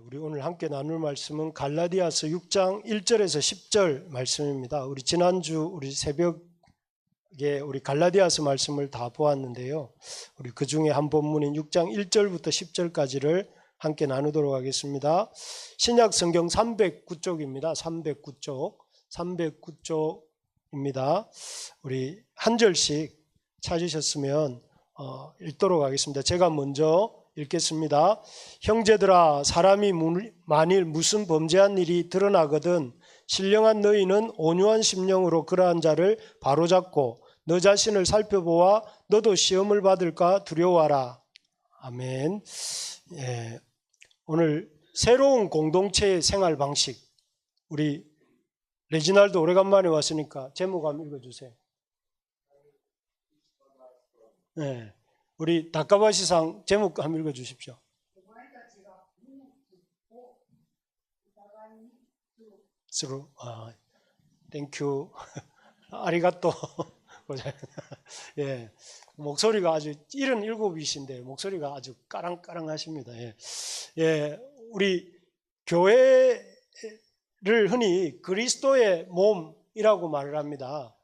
우리 오늘 함께 나눌 말씀은 갈라디아서 6장 1절에서 10절 말씀입니다. 우리 지난주 우리 새벽에 우리 갈라디아서 말씀을 다 보았는데요. 우리 그 중에 한 본문인 6장 1절부터 10절까지를 함께 나누도록 하겠습니다. 신약 성경 309쪽입니다. 309쪽입니다. 우리 한 절씩 찾으셨으면 읽도록 하겠습니다. 제가 먼저 읽겠습니다. 형제들아, 사람이 만일 무슨 범죄한 일이 드러나거든 신령한 너희는 온유한 심령으로 그러한 자를 바로잡고 너 자신을 살펴보아 너도 시험을 받을까 두려워하라. 아멘. 오늘 새로운 공동체의 생활 방식, 우리 레지날도 오래간만에 왔으니까 제목 한번 읽어주세요. 우리 다카바시상 제목 한번 읽어주십시오. 땡큐. 아리가또. 목소리가 아주 77이신데 목소리가 아주 까랑까랑하십니다. 우리 교회를 흔히 그리스도의 몸이라고 말을 합니다.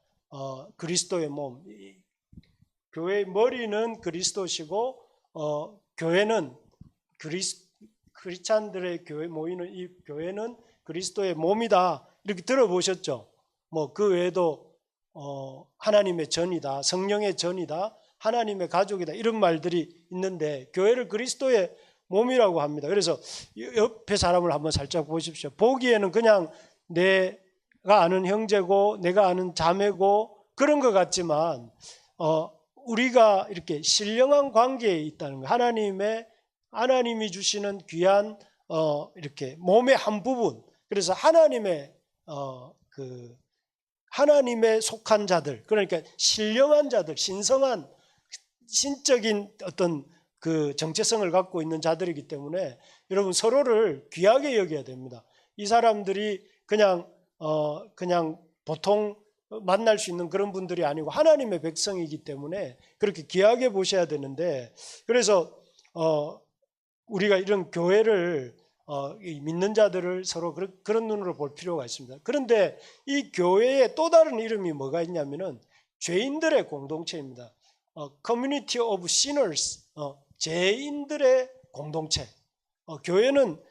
그리스도의 몸. 교회의 머리는 그리스도시고 교회는 크리스찬들의 교회 모이는 이 교회는 그리스도의 몸이다. 이렇게 들어보셨죠? 그 외에도 하나님의 전이다, 성령의 전이다, 하나님의 가족이다 이런 말들이 있는데 교회를 그리스도의 몸이라고 합니다. 그래서 옆에 사람을 한번 살짝 보십시오. 보기에는 그냥 내가 아는 형제고 내가 아는 자매고 그런 것 같지만 우리가 이렇게 신령한 관계에 있다는 거, 하나님이 주시는 귀한 이렇게 몸의 한 부분. 그래서 하나님의 속한 자들, 그러니까 신령한 자들, 신성한 신적인 어떤 그 정체성을 갖고 있는 자들이기 때문에 여러분 서로를 귀하게 여겨야 됩니다. 이 사람들이 그냥 보통 만날 수 있는 그런 분들이 아니고 하나님의 백성이기 때문에 그렇게 귀하게 보셔야 되는데, 그래서 우리가 이런 교회를 믿는 자들을 서로 그런 눈으로 볼 필요가 있습니다. 그런데 이 교회의 또 다른 이름이 뭐가 있냐면은 죄인들의 공동체입니다. Community of Sinners, 죄인들의 공동체. 교회는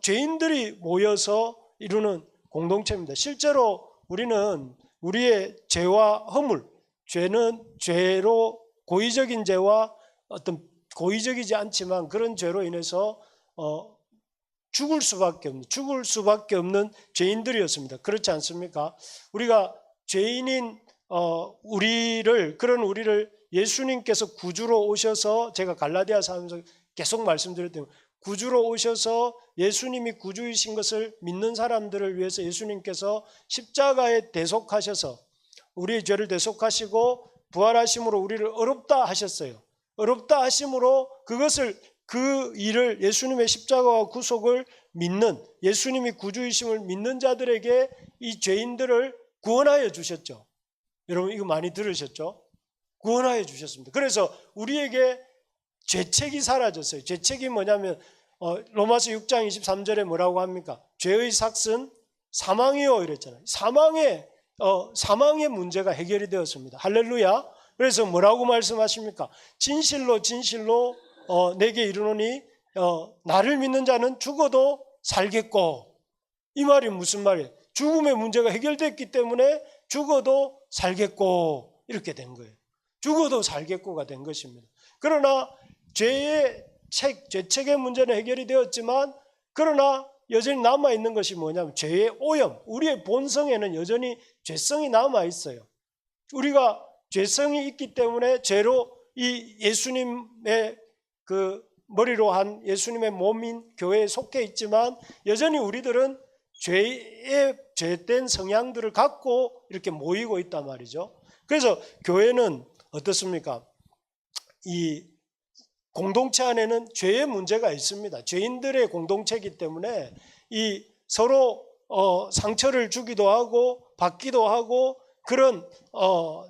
죄인들이 모여서 이루는 공동체입니다. 실제로 우리는 우리의 죄와 허물, 죄는 죄로 고의적인 죄와 어떤 고의적이지 않지만 그런 죄로 인해서 죽을 수밖에 없는 죄인들이었습니다. 그렇지 않습니까? 우리가 죄인인 우리를 예수님께서 구주로 오셔서, 제가 갈라디아서 하면서 계속 말씀드렸던 구주로 오셔서 예수님이 구주이신 것을 믿는 사람들을 위해서 예수님께서 십자가에 대속하셔서 우리의 죄를 대속하시고 부활하심으로 우리를 의롭다 하셨어요. 의롭다 하심으로 그 일을 예수님의 십자가와 구속을 믿는, 예수님이 구주이심을 믿는 자들에게 이 죄인들을 구원하여 주셨죠. 여러분 이거 많이 들으셨죠? 구원하여 주셨습니다. 그래서 우리에게 죄책이 사라졌어요. 죄책이 뭐냐면 로마서 6장 23절에 뭐라고 합니까? 죄의 삭은 사망이요 이랬잖아요. 사망의 문제가 해결이 되었습니다. 할렐루야. 그래서 뭐라고 말씀하십니까? 진실로 내게 이르노니 나를 믿는 자는 죽어도 살겠고. 이 말이 무슨 말이에요? 죽음의 문제가 해결됐기 때문에 죽어도 살겠고 이렇게 된 거예요. 죽어도 살겠고가 된 것입니다. 그러나 죄책의 문제는 해결이 되었지만 그러나 여전히 남아있는 것이 뭐냐면 죄의 오염, 우리의 본성에는 여전히 죄성이 남아있어요. 우리가 죄성이 있기 때문에 죄로 이 예수님의 그 머리로 한 예수님의 몸인 교회에 속해 있지만 여전히 우리들은 죄된 성향들을 갖고 이렇게 모이고 있단 말이죠. 그래서 교회는 어떻습니까? 이 공동체 안에는 죄의 문제가 있습니다. 죄인들의 공동체이기 때문에 이 서로 상처를 주기도 하고 받기도 하고 그런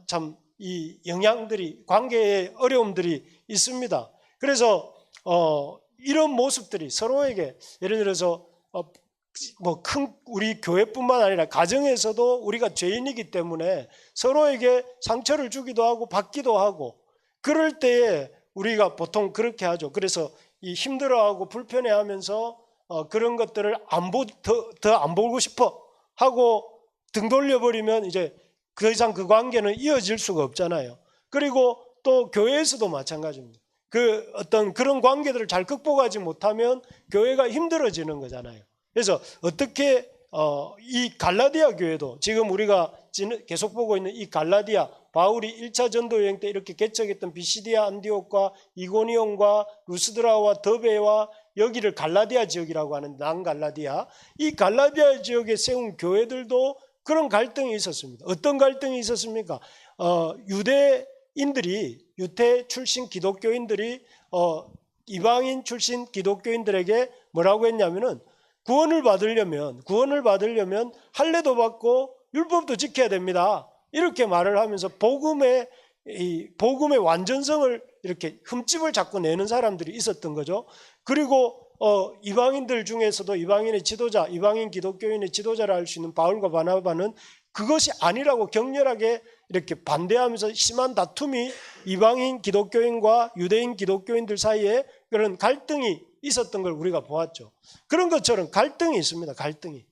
참 이 영향들이, 관계의 어려움들이 있습니다. 그래서 이런 모습들이 서로에게 예를 들어서 뭐 큰 우리 교회뿐만 아니라 가정에서도 우리가 죄인이기 때문에 서로에게 상처를 주기도 하고 받기도 하고 그럴 때에 우리가 보통 그렇게 하죠. 그래서 이 힘들어하고 불편해하면서 그런 것들을 더 안 보고 싶어 하고 등 돌려버리면 이제 더 이상 그 관계는 이어질 수가 없잖아요. 그리고 또 교회에서도 마찬가지입니다. 그 어떤 그런 관계들을 잘 극복하지 못하면 교회가 힘들어지는 거잖아요. 그래서 어떻게 이 갈라디아 교회도 지금 우리가 계속 보고 있는 이 갈라디아 바울이 1차 전도 여행 때 이렇게 개척했던 비시디아 안디옥과 이고니온과 루스드라와 더베와 여기를 갈라디아 지역이라고 하는 남갈라디아 이 갈라디아 지역에 세운 교회들도 그런 갈등이 있었습니다. 어떤 갈등이 있었습니까? 유대인들이 유대 출신 기독교인들이 이방인 출신 기독교인들에게 뭐라고 했냐면은 구원을 받으려면 할례도 받고 율법도 지켜야 됩니다. 이렇게 말을 하면서 복음의 완전성을 이렇게 흠집을 자꾸 내는 사람들이 있었던 거죠. 그리고 이방인들 중에서도 이방인의 지도자, 이방인 기독교인의 지도자라 할 수 있는 바울과 바나바는 그것이 아니라고 격렬하게 이렇게 반대하면서 심한 다툼이 이방인 기독교인과 유대인 기독교인들 사이에 그런 갈등이 있었던 걸 우리가 보았죠. 그런 것처럼 갈등이 있습니다. 갈등이.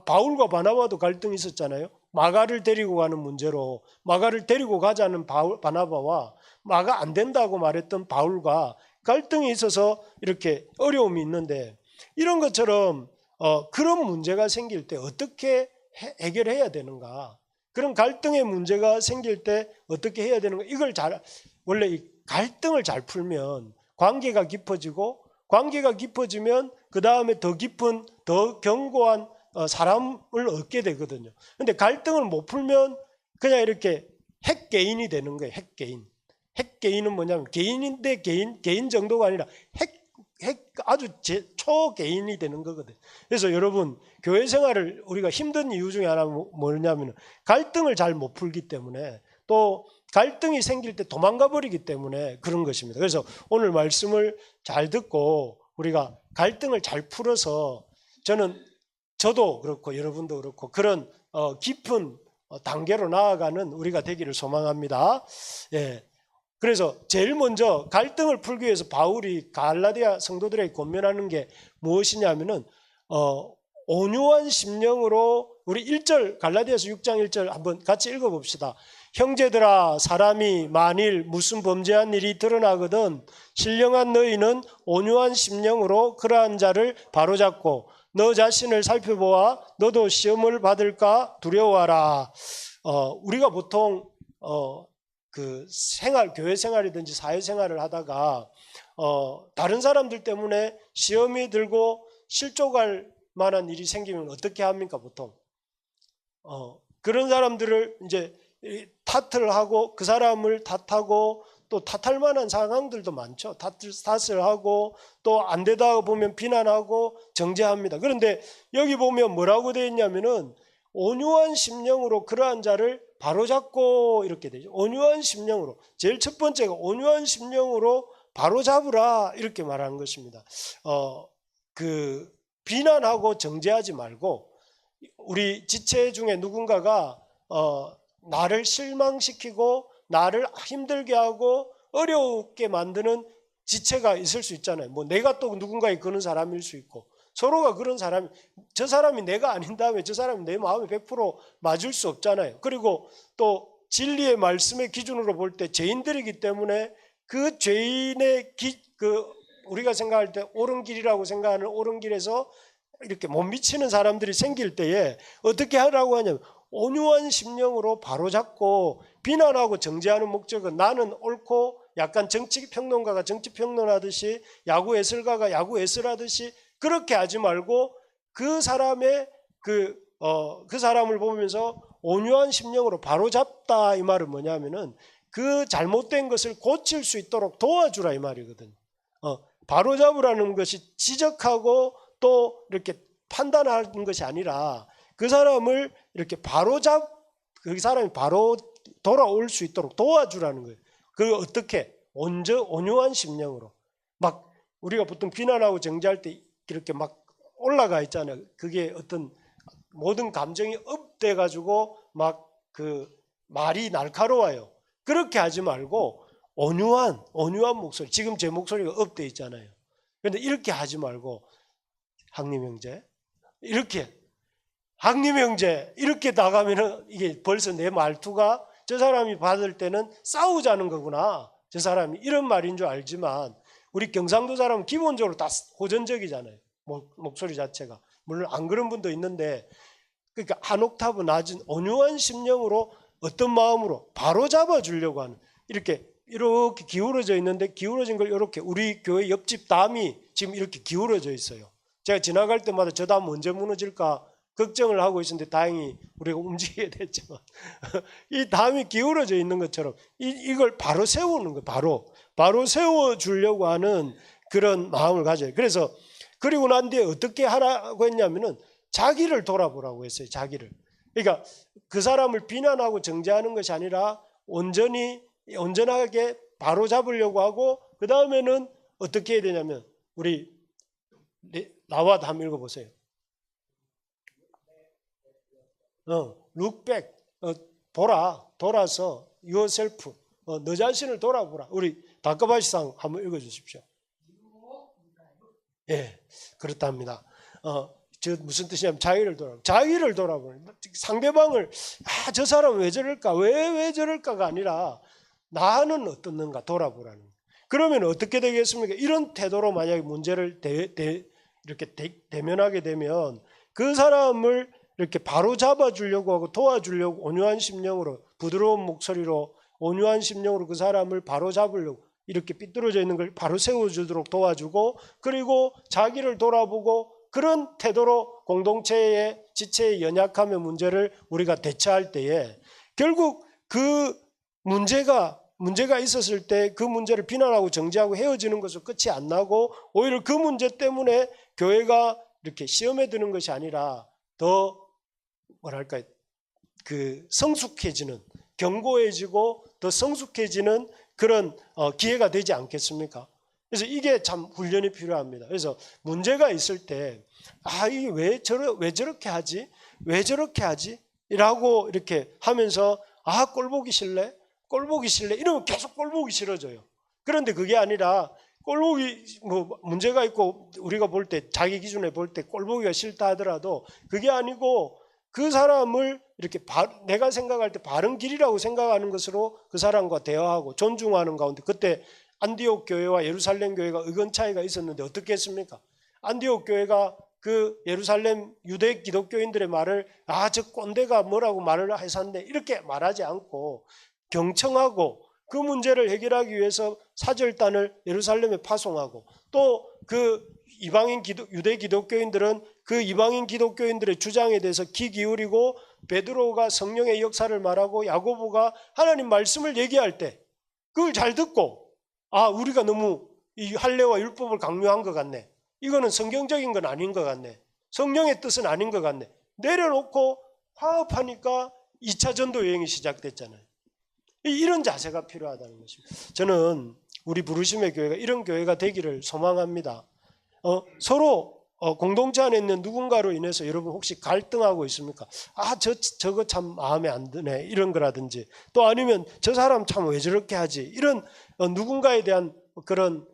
바울과 바나바도 갈등이 있었잖아요. 마가를 데리고 가는 문제로 마가를 데리고 가자는 바나바와 마가 안 된다고 말했던 바울과 갈등이 있어서 이렇게 어려움이 있는데 이런 것처럼 그런 문제가 생길 때 어떻게 해결해야 되는가? 그런 갈등의 문제가 생길 때 어떻게 해야 되는가? 원래 이 갈등을 잘 풀면 관계가 깊어지면 그 다음에 더 깊은 더 견고한 사람을 얻게 되거든요. 그런데 갈등을 못 풀면 그냥 이렇게 핵개인이 되는 거예요. 핵개인은 뭐냐면 개인인데 개인 정도가 아니라 아주 초개인이 되는 거거든요. 그래서 여러분 교회 생활을 우리가 힘든 이유 중에 하나가 뭐냐면 갈등을 잘 못 풀기 때문에 또 갈등이 생길 때 도망가 버리기 때문에 그런 것입니다. 그래서 오늘 말씀을 잘 듣고 우리가 갈등을 잘 풀어서 저도 그렇고 여러분도 그렇고 그런 깊은 단계로 나아가는 우리가 되기를 소망합니다. 예. 그래서 제일 먼저 갈등을 풀기 위해서 바울이 갈라디아 성도들에게 권면하는 게 무엇이냐면은 온유한 심령으로 우리 1절 갈라디아서 6장 1절 한번 같이 읽어봅시다. 형제들아 사람이 만일 무슨 범죄한 일이 드러나거든 신령한 너희는 온유한 심령으로 그러한 자를 바로잡고 너 자신을 살펴보아 너도 시험을 받을까 두려워하라. 우리가 보통 교회 생활이든지 사회 생활을 하다가 다른 사람들 때문에 시험이 들고 실족할 만한 일이 생기면 어떻게 합니까? 보통 그런 사람들을 이제 탓을 하고 그 사람을 탓하고 또 탓할 만한 상황들도 많죠. 탓을 하고 또 안 되다 보면 비난하고 정죄합니다. 그런데 여기 보면 뭐라고 되어 있냐면은 온유한 심령으로 그러한 자를 바로잡고 이렇게 되죠. 온유한 심령으로. 제일 첫 번째가 온유한 심령으로 바로잡으라 이렇게 말하는 것입니다. 비난하고 정죄하지 말고 우리 지체 중에 누군가가 나를 실망시키고 나를 힘들게 하고 어렵게 만드는 지체가 있을 수 있잖아요. 뭐 내가 또 누군가의 그런 사람일 수 있고 서로가 그런 사람이 저 사람이 내가 아닌 다음에 저 사람이 내 마음에 100% 맞을 수 없잖아요. 그리고 또 진리의 말씀의 기준으로 볼 때 죄인들이기 때문에 그 죄인의 우리가 생각할 때 옳은 길이라고 생각하는 옳은 길에서 이렇게 못 미치는 사람들이 생길 때에 어떻게 하라고 하냐면 온유한 심령으로 바로잡고 비난하고 정죄하는 목적은 나는 옳고 약간 정치평론가가 정치평론하듯이 야구 해설가가 야구 해설하듯이 그렇게 하지 말고 그 사람의 그 사람을 보면서 온유한 심령으로 바로잡다 이 말은 뭐냐면은 그 잘못된 것을 고칠 수 있도록 도와주라 이 말이거든요. 바로잡으라는 것이 지적하고 또 이렇게 판단하는 것이 아니라 그 사람을 이렇게 그 사람이 바로 돌아올 수 있도록 도와주라는 거예요. 그걸 어떻게? 온유한 심령으로. 막 우리가 보통 비난하고 정죄할 때 이렇게 막 올라가 있잖아요. 그게 어떤 모든 감정이 업돼 가지고 막 그 말이 날카로워요. 그렇게 하지 말고 온유한 목소리. 지금 제 목소리가 업돼 있잖아요. 그런데 이렇게 하지 말고 학님 형제 이렇게 학님 형제 이렇게 나가면은 이게 벌써 내 말투가 저 사람이 받을 때는 싸우자는 거구나. 저 사람이 이런 말인 줄 알지만 우리 경상도 사람은 기본적으로 다 호전적이잖아요. 목소리 자체가. 물론 안 그런 분도 있는데 그러니까 한 옥타브 낮은 온유한 심령으로 어떤 마음으로 바로 잡아주려고 하는 이렇게 기울어져 있는데 기울어진 걸 이렇게 우리 교회 옆집 담이 지금 이렇게 기울어져 있어요. 제가 지나갈 때마다 저 담 언제 무너질까 걱정을 하고 있었는데 다행히 우리가 움직이게 됐지만 이 담이 기울어져 있는 것처럼 이걸 바로 세우는 거예요. 바로 세워주려고 하는 그런 마음을 가져요. 그래서 그리고 난 뒤에 어떻게 하라고 했냐면은 자기를 돌아보라고 했어요. 자기를. 그러니까 그 사람을 비난하고 정죄하는 것이 아니라 온전하게 바로 잡으려고 하고 그 다음에는 어떻게 해야 되냐면 우리 나와도 한번 읽어보세요. Look back. 돌아서 yourself. 너 자신을 돌아보라. 우리 다카바시상 한번 읽어주십시오. 예, 그렇답니다. 저 무슨 뜻이냐면 자기를 돌아보는 상대방을 저 사람 왜 저럴까 왜 저럴까가 아니라 나는 어떻는가 돌아보라는. 그러면 어떻게 되겠습니까? 이런 태도로 만약에 문제를 이렇게 대면하게 되면 그 사람을 이렇게 바로 잡아주려고 하고 도와주려고 온유한 심령으로 부드러운 목소리로 온유한 심령으로 그 사람을 바로 잡으려고 이렇게 삐뚤어져 있는 걸 바로 세워주도록 도와주고 그리고 자기를 돌아보고 그런 태도로 공동체의 지체의 연약함의 문제를 우리가 대처할 때에 결국 그 문제가 있었을 때 그 문제를 비난하고 정죄하고 헤어지는 것으로 끝이 안 나고 오히려 그 문제 때문에 교회가 이렇게 시험에 드는 것이 아니라 더 뭐랄까 그 성숙해지는 견고해지고 더 성숙해지는 그런 기회가 되지 않겠습니까? 그래서 이게 참 훈련이 필요합니다. 그래서 문제가 있을 때 이게 왜 저렇게 하지? 왜 저렇게 하지? 라고 이렇게 하면서 꼴보기 싫네? 이러면 계속 꼴보기 싫어져요. 그런데 그게 아니라 꼴보기 문제가 있고 우리가 볼 때 자기 기준에 볼 때 꼴보기가 싫다 하더라도 그게 아니고 그 사람을 이렇게 내가 생각할 때 바른 길이라고 생각하는 것으로 그 사람과 대화하고 존중하는 가운데 그때 안디옥 교회와 예루살렘 교회가 의견 차이가 있었는데 어떻게 했습니까? 안디옥 교회가 그 예루살렘 유대 기독교인들의 말을 저 꼰대가 뭐라고 말을 해서는데 이렇게 말하지 않고 경청하고 그 문제를 해결하기 위해서 사절단을 예루살렘에 파송하고 또 그 유대 기독교인들은 그 이방인 기독교인들의 주장에 대해서 귀 기울이고 베드로가 성령의 역사를 말하고 야고보가 하나님 말씀을 얘기할 때 그걸 잘 듣고 우리가 너무 이 할례와 율법을 강요한 것 같네. 이거는 성경적인 건 아닌 것 같네. 성령의 뜻은 아닌 것 같네. 내려놓고 화합하니까 2차 전도 여행이 시작됐잖아요. 이런 자세가 필요하다는 것입니다. 저는 우리 부르심의 교회가 이런 교회가 되기를 소망합니다. 서로 공동체 안에 있는 누군가로 인해서 여러분 혹시 갈등하고 있습니까? 저거 참 마음에 안 드네 이런 거라든지 또 아니면 저 사람 참 왜 저렇게 하지 이런 누군가에 대한 그런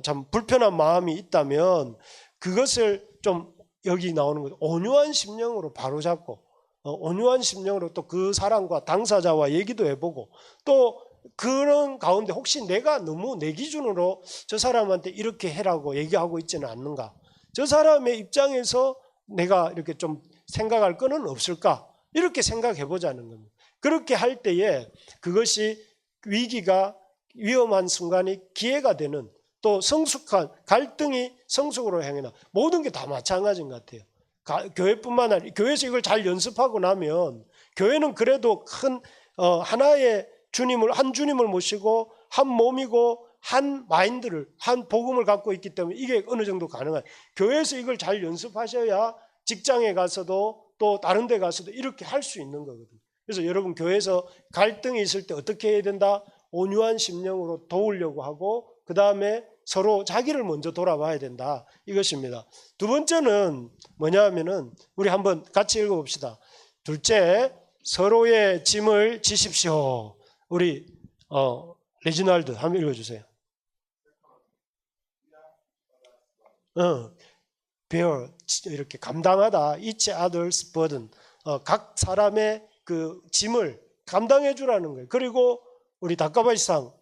참 불편한 마음이 있다면 그것을 좀 여기 나오는 거죠. 온유한 심령으로 바로잡고 온유한 심령으로 또 그 사람과 당사자와 얘기도 해보고 또 그런 가운데 혹시 내가 너무 내 기준으로 저 사람한테 이렇게 해라고 얘기하고 있지는 않는가? 저 사람의 입장에서 내가 이렇게 좀 생각할 거는 없을까? 이렇게 생각해 보자는 겁니다. 그렇게 할 때에 그것이 위험한 순간이 기회가 되는 또 성숙한 갈등이 성숙으로 향해나 모든 게 다 마찬가지인 것 같아요. 교회뿐만 아니라 교회에서 이걸 잘 연습하고 나면 교회는 그래도 큰 하나의 한 주님을 모시고 한 몸이고 한 마인드를 한 복음을 갖고 있기 때문에 이게 어느 정도 가능해요. 교회에서 이걸 잘 연습하셔야 직장에 가서도 또 다른 데 가서도 이렇게 할 수 있는 거거든요. 그래서 여러분 교회에서 갈등이 있을 때 어떻게 해야 된다? 온유한 심령으로 도우려고 하고 그 다음에 서로 자기를 먼저 돌아봐야 된다 이것입니다. 두 번째는 뭐냐 하면은 우리 한번 같이 읽어봅시다. 둘째, 서로의 짐을 지십시오. 우리 레지날드 한번 읽어주세요. bear 이렇게 감당하다. each other's burden. 각 사람의 그 짐을 감당해 주라는 거예요. 그리고 우리 다카바이상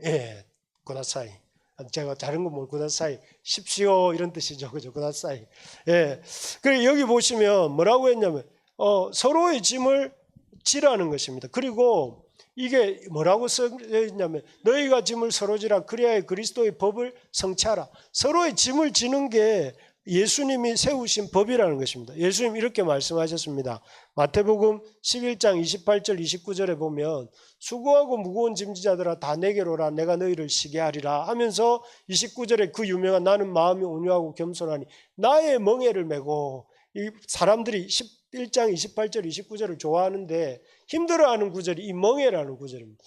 예, 고다사이. 제가 다른 거 뭘 고다사이 십시오 이런 뜻이죠, 그죠? 고다사이. 예. 그리고 여기 보시면 뭐라고 했냐면 서로의 짐을 지라는 것입니다. 그리고 이게 뭐라고 써져 있냐면 너희가 짐을 서로 지라 그리하여 그리스도의 법을 성취하라. 서로의 짐을 지는 게 예수님이 세우신 법이라는 것입니다. 예수님 이렇게 말씀하셨습니다. 마태복음 11장 28절 29절에 보면 수고하고 무거운 짐지자들아 다 내게로 오라 내가 너희를 쉬게 하리라 하면서 29절에 그 유명한 나는 마음이 온유하고 겸손하니 나의 멍에를 메고 이 사람들이 11장 28절 29절을 좋아하는데 힘들어하는 구절이 이 멍에라는 구절입니다.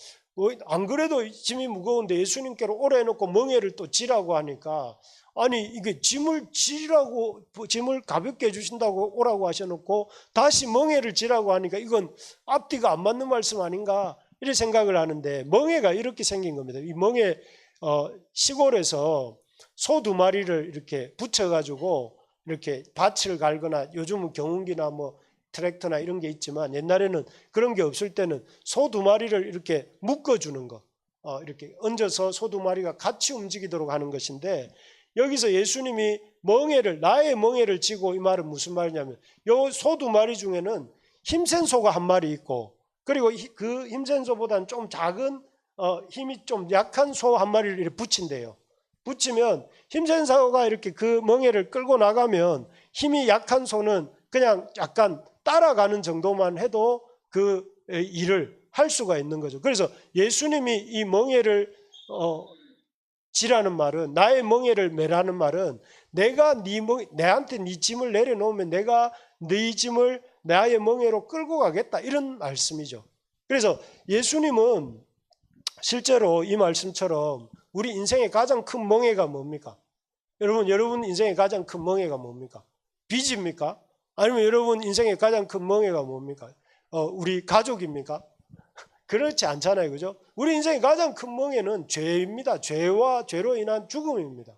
안 그래도 짐이 무거운데 예수님께로 오라 해놓고 멍에를 또 지라고 하니까 아니 이게 짐을 지라고 짐을 가볍게 해주신다고 오라고 하셔놓고 다시 멍에를 지라고 하니까 이건 앞뒤가 안 맞는 말씀 아닌가 이렇게 생각을 하는데 멍에가 이렇게 생긴 겁니다. 이 멍에 시골에서 소 두 마리를 이렇게 붙여가지고 이렇게 밭을 갈거나 요즘은 경운기나 뭐 트랙터나 이런 게 있지만 옛날에는 그런 게 없을 때는 소 두 마리를 이렇게 묶어주는 거 이렇게 얹어서 소 두 마리가 같이 움직이도록 하는 것인데 여기서 예수님이 멍에를 나의 멍에를 지고 이 말은 무슨 말이냐면 요 소 두 마리 중에는 힘센 소가 한 마리 있고 그리고 그 힘센 소보다는 좀 작은 힘이 좀 약한 소 한 마리를 이렇게 붙인대요. 붙이면 힘센 소가 이렇게 그 멍에를 끌고 나가면 힘이 약한 소는 그냥 약간 따라가는 정도만 해도 그 일을 할 수가 있는 거죠. 그래서 예수님이 이 멍에를 지라는 말은 나의 멍에를 메라는 말은 내가 내한테 네 짐을 내려놓으면 내가 네 짐을 나의 멍에로 끌고 가겠다 이런 말씀이죠. 그래서 예수님은 실제로 이 말씀처럼 우리 인생의 가장 큰 멍에가 뭡니까? 여러분 인생의 가장 큰 멍에가 뭡니까? 빚입니까? 아니면 여러분 인생의 가장 큰 멍에가 뭡니까? 우리 가족입니까? 그렇지 않잖아요. 그죠? 우리 인생의 가장 큰 멍에는 죄입니다. 죄와 죄로 인한 죽음입니다.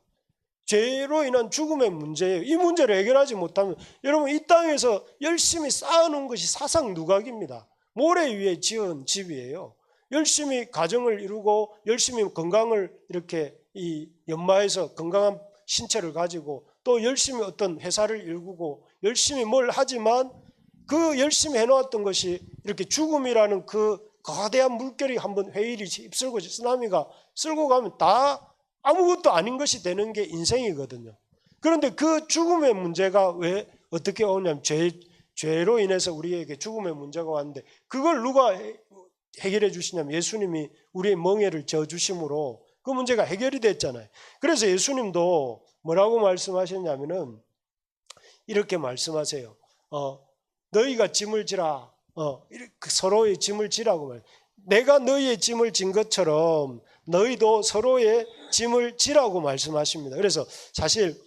죄로 인한 죽음의 문제예요. 이 문제를 해결하지 못하면 여러분 이 땅에서 열심히 쌓아놓은 것이 사상 누각입니다. 모래 위에 지은 집이에요. 열심히 가정을 이루고 열심히 건강을 이렇게 연마해서 건강한 신체를 가지고 또 열심히 어떤 회사를 일구고 열심히 뭘 하지만 그 열심히 해놓았던 것이 이렇게 죽음이라는 그 거대한 물결이 한번 회일이 휩쓸고 쓰나미가 쓸고 가면 다 아무것도 아닌 것이 되는 게 인생이거든요. 그런데 그 죽음의 문제가 왜 어떻게 오냐면 죄로 인해서 우리에게 죽음의 문제가 왔는데 그걸 누가 해결해 주시냐면 예수님이 우리의 멍에를 져주심으로 그 문제가 해결이 됐잖아요. 그래서 예수님도 뭐라고 말씀하셨냐면은 이렇게 말씀하세요. 너희가 짐을 지라. 서로의 짐을 지라고 말해요. 내가 너희의 짐을 진 것처럼 너희도 서로의 짐을 지라고 말씀하십니다. 그래서 사실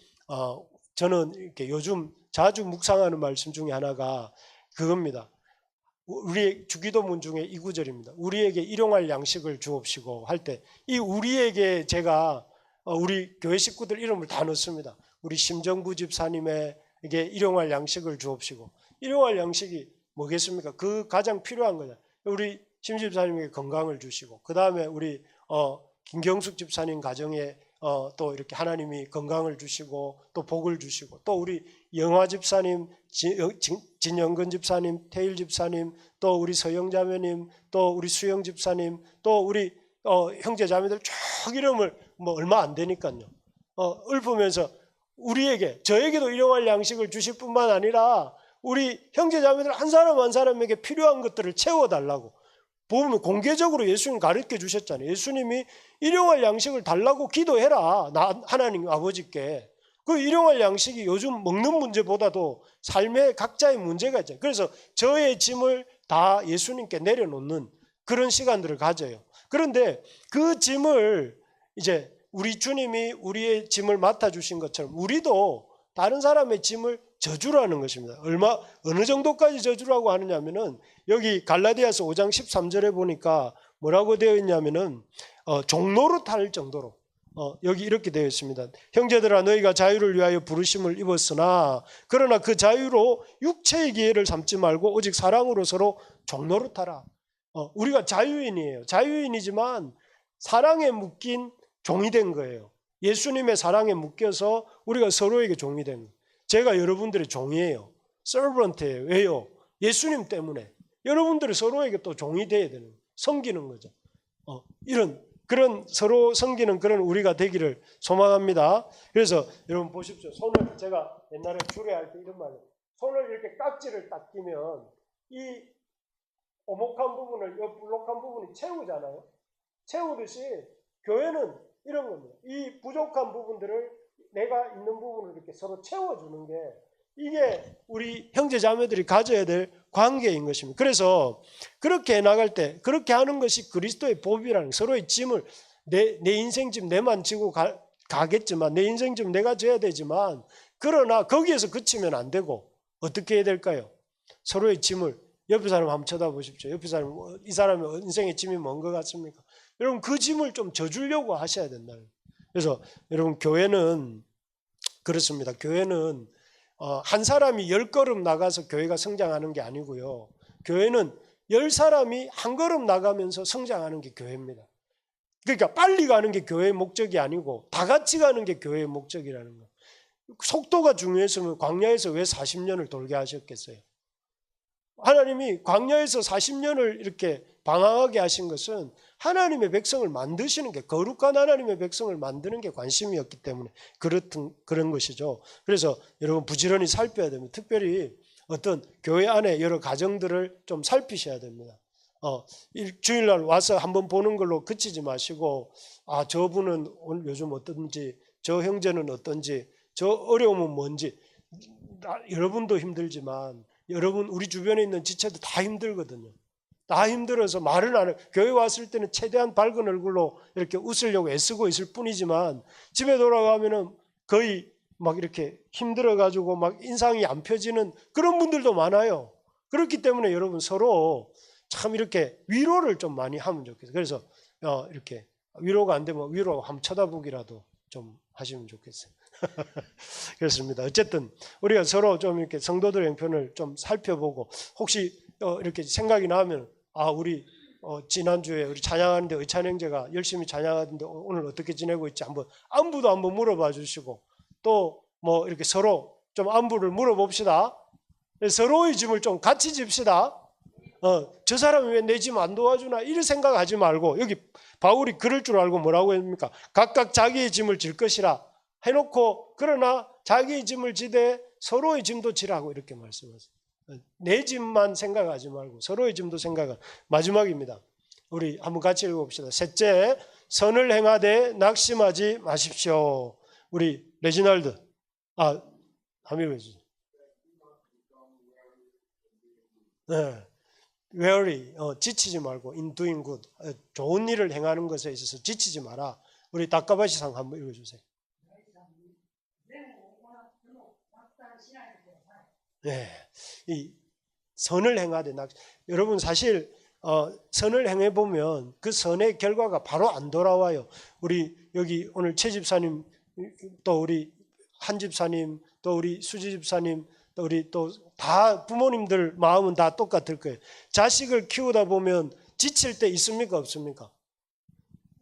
저는 이렇게 요즘 자주 묵상하는 말씀 중에 하나가 그겁니다. 우리 주기도문 중에 이 구절입니다. 우리에게 일용할 양식을 주옵시고 할 때 이 우리에게 제가 우리 교회 식구들 이름을 다 넣습니다. 우리 심정부 집사님에게 일용할 양식을 주옵시고 일용할 양식이 뭐겠습니까? 그 가장 필요한 거죠. 우리 심 집사님에게 건강을 주시고 그 다음에 우리 김경숙 집사님 가정에 또 이렇게 하나님이 건강을 주시고 또 복을 주시고 또 우리 영화 집사님, 진영근 집사님, 태일 집사님, 또 우리 서영 자매님, 또 우리 수영 집사님, 또 우리 형제 자매들 쭉 이름을 뭐 얼마 안 되니까요. 읊으면서 우리에게 저에게도 일용할 양식을 주실 뿐만 아니라 우리 형제 자매들 한 사람 한 사람에게 필요한 것들을 채워달라고 보면 공개적으로 예수님 가르쳐 주셨잖아요. 예수님이 일용할 양식을 달라고 기도해라. 하나님 아버지께. 그 일용할 양식이 요즘 먹는 문제보다도 삶의 각자의 문제가 있잖아요. 그래서 저의 짐을 다 예수님께 내려놓는 그런 시간들을 가져요. 그런데 그 짐을 이제 우리 주님이 우리의 짐을 맡아주신 것처럼 우리도 다른 사람의 짐을 져주라는 것입니다. 어느 정도까지 져주라고 하느냐면은 여기 갈라디아서 5장 13절에 보니까 뭐라고 되어 있냐면은 종로로 탈 정도로 여기 이렇게 되어 있습니다. 형제들아 너희가 자유를 위하여 부르심을 입었으나 그러나 그 자유로 육체의 기회를 삼지 말고 오직 사랑으로 서로 종로로 타라. 우리가 자유인이에요. 자유인이지만 사랑에 묶인 종이 된 거예요. 예수님의 사랑에 묶여서 우리가 서로에게 종이 된 거예요. 제가 여러분들의 종이에요. 서번트예요. 왜요? 예수님 때문에. 여러분들이 서로에게 또 종이 돼야 되는 거예요. 섬기는 거죠. 그런 서로 섬기는 그런 우리가 되기를 소망합니다. 그래서 여러분 보십시오. 손을 제가 옛날에 주례할 때 이런 말을 손을 이렇게 깍지를 딱 끼면 이 오목한 부분을 이 불록한 부분이 채우잖아요. 채우듯이 교회는 이런 겁니다. 이 부족한 부분들을 내가 있는 부분을 이렇게 서로 채워주는 게 이게 우리 형제 자매들이 가져야 될 관계인 것입니다. 그래서 그렇게 나갈 때 그렇게 하는 것이 그리스도의 법이라는 서로의 짐을 내 인생 짐 내만 지고 가겠지만 내 인생 짐 내가 져야 되지만 그러나 거기에서 그치면 안 되고 어떻게 해야 될까요? 서로의 짐을 옆에 사람 한번 쳐다보십시오. 옆에 사람 이 사람의 인생의 짐이 뭔 것 같습니까? 여러분 그 짐을 좀 져주려고 하셔야 된다. 그래서 여러분 교회는 그렇습니다. 교회는 한 사람이 10걸음 나가서 교회가 성장하는 게 아니고요. 교회는 10사람이 한 걸음 나가면서 성장하는 게 교회입니다. 그러니까 빨리 가는 게 교회의 목적이 아니고 다 같이 가는 게 교회의 목적이라는 거. 속도가 중요했으면 광야에서 왜 40년을 돌게 하셨겠어요? 하나님이 광야에서 40년을 이렇게 방황하게 하신 것은 하나님의 백성을 만드시는 게 거룩한 하나님의 백성을 만드는 게 관심이었기 때문에 그런 것이죠. 그래서 여러분 부지런히 살펴야 됩니다. 특별히 어떤 교회 안에 여러 가정들을 좀 살피셔야 됩니다. 주일날 와서 한번 보는 걸로 그치지 마시고 저분은 오늘 요즘 어떤지 저 형제는 어떤지 저 어려움은 뭔지 여러분도 힘들지만 여러분 우리 주변에 있는 지체도 다 힘들거든요. 다 힘들어서 말은 안 해요. 교회 왔을 때는 최대한 밝은 얼굴로 이렇게 웃으려고 애쓰고 있을 뿐이지만 집에 돌아가면은 거의 막 이렇게 힘들어가지고 막 인상이 안 펴지는 그런 분들도 많아요. 그렇기 때문에 여러분 서로 참 이렇게 위로를 좀 많이 하면 좋겠어요. 그래서 이렇게 위로가 안 되면 위로 한번 쳐다보기라도 좀 하시면 좋겠어요. 그렇습니다. 어쨌든 우리가 서로 좀 이렇게 성도들의 형편을 좀 살펴보고 혹시 이렇게 생각이 나면 우리 지난주에 우리 찬양하는데 의찬 형제가 열심히 찬양하는데 오늘 어떻게 지내고 있지 한번 안부도 한번 물어봐 주시고 또 뭐 이렇게 서로 좀 안부를 물어봅시다. 서로의 짐을 좀 같이 집시다. 저 사람이 왜 내 짐 안 도와주나 이런 생각하지 말고 여기 바울이 그럴 줄 알고 뭐라고 했습니까? 각각 자기의 짐을 질 것이라 해놓고 그러나 자기의 짐을 지되 서로의 짐도 지라고 이렇게 말씀하세요. 내 짐만 생각하지 말고 서로의 짐도 생각하고 마지막입니다. 우리 한번 같이 읽어봅시다. 셋째, 선을 행하되 낙심하지 마십시오. 우리 레지널드 한번 읽어주세요. 네. weary, 지치지 말고 in doing good, 좋은 일을 행하는 것에 있어서 지치지 마라. 우리 다카바시상 한번 읽어주세요. 네, 이 선을 행하되 여러분 사실 선을 행해 보면 그 선의 결과가 바로 안 돌아와요. 우리 여기 오늘 최 집사님 또 우리 한 집사님 또 우리 수지 집사님 또 우리 또 다 부모님들 마음은 다 똑같을 거예요. 자식을 키우다 보면 지칠 때 있습니까 없습니까?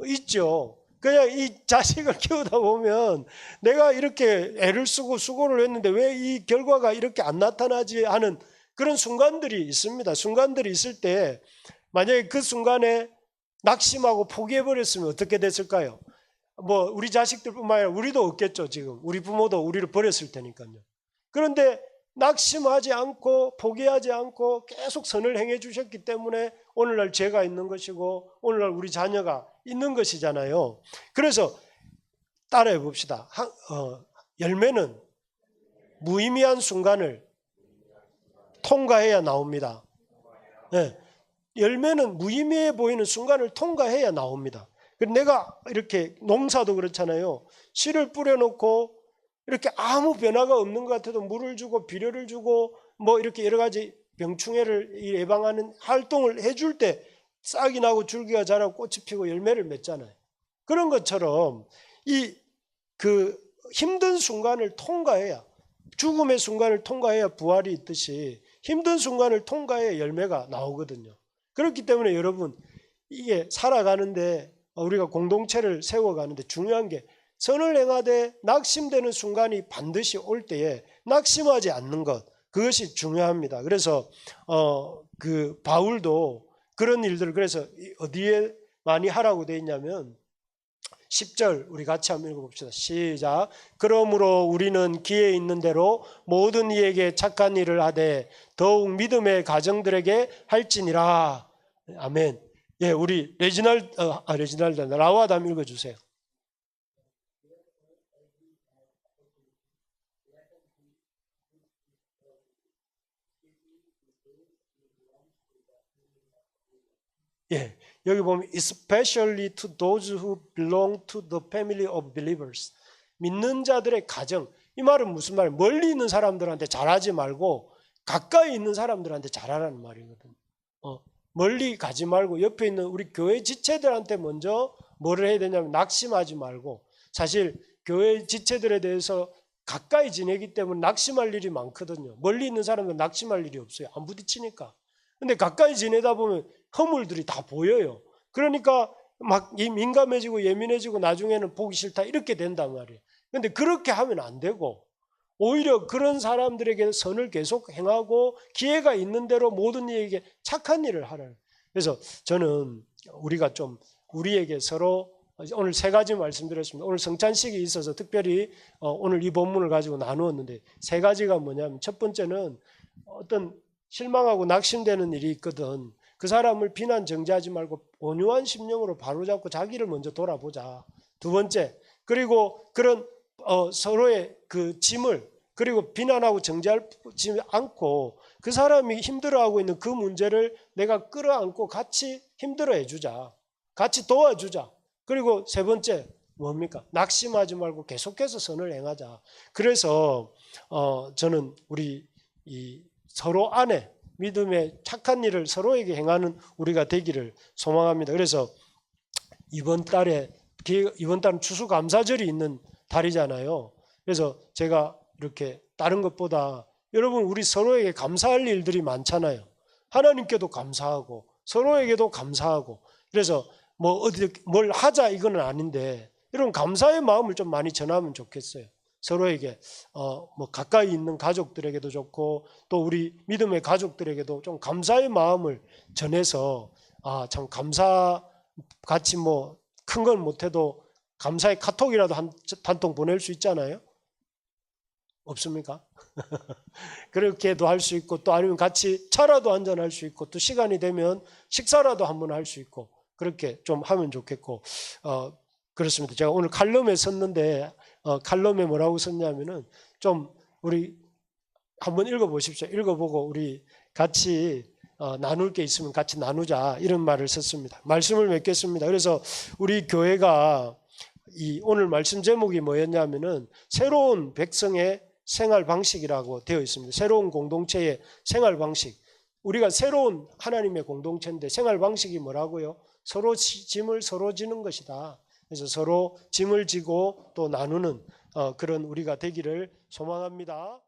있죠. 그냥 이 자식을 키우다 보면 내가 이렇게 애를 쓰고 수고를 했는데 왜 이 결과가 이렇게 안 나타나지 하는 그런 순간들이 있습니다. 순간들이 있을 때 만약에 그 순간에 낙심하고 포기해버렸으면 어떻게 됐을까요? 뭐 우리 자식들뿐만 아니라 우리도 없겠죠. 지금 우리 부모도 우리를 버렸을 테니까요. 그런데 낙심하지 않고 포기하지 않고 계속 선을 행해 주셨기 때문에 오늘날 죄가 있는 것이고 오늘날 우리 자녀가 있는 것이잖아요. 그래서 따라해 봅시다. 열매는 무의미한 순간을 통과해야 나옵니다. 네. 열매는 무의미해 보이는 순간을 통과해야 나옵니다. 내가 이렇게 농사도 그렇잖아요. 씨를 뿌려놓고 이렇게 아무 변화가 없는 것 같아도 물을 주고 비료를 주고 뭐 이렇게 여러 가지 병충해를 예방하는 활동을 해줄 때 싹이 나고 줄기가 자라고 꽃이 피고 열매를 맺잖아요. 그런 것처럼 그 힘든 순간을 통과해야, 죽음의 순간을 통과해야 부활이 있듯이 힘든 순간을 통과해야 열매가 나오거든요. 그렇기 때문에 여러분, 이게 살아가는데 우리가 공동체를 세워가는데 중요한 게, 선을 행하되 낙심되는 순간이 반드시 올 때에 낙심하지 않는 것, 그것이 중요합니다. 그래서 그 바울도 그런 일들을, 그래서 어디에 많이 하라고 되어 있냐면 10절 우리 같이 한번 읽어봅시다. 시작. 그러므로 우리는 기회 있는 대로 모든 이에게 착한 일을 하되 더욱 믿음의 가정들에게 할지니라. 아멘. 예, 우리 레지날드 라와드 한번 읽어주세요. 예, 여기 보면 especially to those who belong to the family of believers. 믿는 자들의 가정. 이 말은 무슨 말이에요? 멀리 있는 사람들한테 잘하지 말고 가까이 있는 사람들한테 잘하라는 말이거든요. 멀리 가지 말고 옆에 있는 우리 교회 지체들한테 먼저 뭐를 해야 되냐면 낙심하지 말고, 사실 교회 지체들에 대해서 가까이 지내기 때문에 낙심할 일이 많거든요. 멀리 있는 사람은 낙심할 일이 없어요. 안 부딪히니까. 근데 가까이 지내다 보면 허물들이 다 보여요. 그러니까 막 민감해지고 예민해지고 나중에는 보기 싫다 이렇게 된단 말이에요. 근데 그렇게 하면 안 되고, 오히려 그런 사람들에게 선을 계속 행하고 기회가 있는 대로 모든 이에게 착한 일을 하라는. 그래서 저는 우리가 좀 우리에게 서로, 오늘 세 가지 말씀드렸습니다. 오늘 성찬식이 있어서 특별히 오늘 이 본문을 가지고 나누었는데, 세 가지가 뭐냐면, 첫 번째는 어떤 실망하고 낙심되는 일이 있거든. 그 사람을 비난 정죄하지 말고 온유한 심령으로 바로잡고 자기를 먼저 돌아보자. 두 번째, 그리고 그런 서로의 그 짐을, 그리고 비난하고 정죄하지 않고 그 사람이 힘들어하고 있는 그 문제를 내가 끌어안고 같이 힘들어해 주자. 같이 도와주자. 그리고 세 번째 뭡니까? 낙심하지 말고 계속해서 선을 행하자. 그래서 저는 우리 서로 안에 믿음의 착한 일을 서로에게 행하는 우리가 되기를 소망합니다. 그래서 이번 달은 추수감사절이 있는 달이잖아요. 그래서 제가 이렇게 다른 것보다 여러분, 우리 서로에게 감사할 일들이 많잖아요. 하나님께도 감사하고 서로에게도 감사하고, 그래서 뭐 어디 뭘 하자 이거는 아닌데, 여러분 감사의 마음을 좀 많이 전하면 좋겠어요. 서로에게 뭐 가까이 있는 가족들에게도 좋고, 또 우리 믿음의 가족들에게도 좀 감사의 마음을 전해서, 참 감사 같이 뭐 큰 건 못해도 감사의 카톡이라도 한 통 보낼 수 있잖아요. 없습니까? 그렇게도 할 수 있고, 또 아니면 같이 차라도 한잔 할 수 있고, 또 시간이 되면 식사라도 한번 할 수 있고, 그렇게 좀 하면 좋겠고, 그렇습니다. 제가 오늘 칼럼에 썼는데, 칼럼에 뭐라고 썼냐면은, 좀 우리 한번 읽어보십시오. 읽어보고 우리 같이 나눌 게 있으면 같이 나누자, 이런 말을 썼습니다. 말씀을 맺겠습니다. 그래서 우리 교회가 오늘 말씀 제목이 뭐였냐면은 새로운 백성의 생활 방식이라고 되어 있습니다. 새로운 공동체의 생활 방식. 우리가 새로운 하나님의 공동체인데 생활 방식이 뭐라고요? 서로 짐을 서로 지는 것이다. 그래서 서로 짐을 지고 또 나누는 그런 우리가 되기를 소망합니다.